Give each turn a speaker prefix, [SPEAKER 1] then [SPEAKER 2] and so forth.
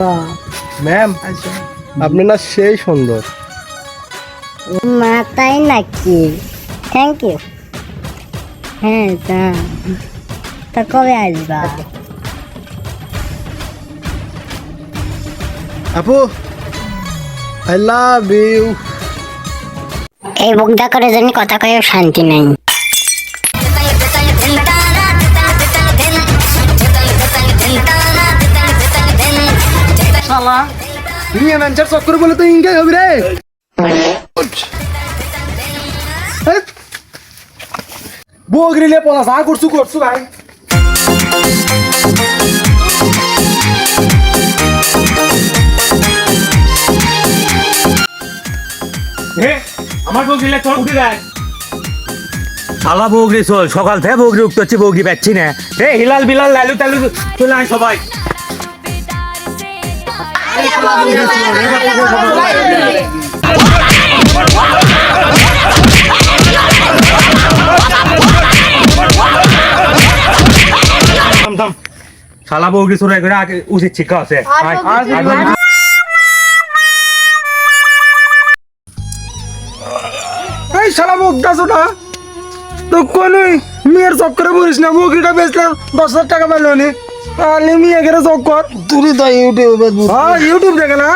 [SPEAKER 1] Ma'am আপনি না সেই সুন্দর।
[SPEAKER 2] মা তাই নাকি? Thank you. হ্যাঁ তা কবে আসবা?
[SPEAKER 1] আপু আই লাভ ইউ।
[SPEAKER 2] এই বকদা করে জানি কথা কয়ে শান্তি নাই।
[SPEAKER 1] শালা নিয়ে ম্যানচার চক্কর বলে তো ইনকাই হবে রে। বগরিলে পড়া যা করছু ভাই।
[SPEAKER 3] আমার বগরিলে চল উঠে যায়।
[SPEAKER 4] শালা বগরি চল, সকাল থেকে বগরি উঠতে হচ্ছে, বগরি পাচ্ছি না। হিলাল বিলাল লালু টালু চলে আয় সবাই। শালা বগরি চোরাই করে আগে উচিত শিক্ষা আছে।
[SPEAKER 1] এই শালা বকদা ছোটা তো কোনই মেয়ের চক্করে বলিস না। বগরিটা বেচলাম 10,000 টাকা পাইলো নি। আলে মেয়ে গেলে চক্কর তুই তো ইউটিউবে ইউটিউব দেখে না।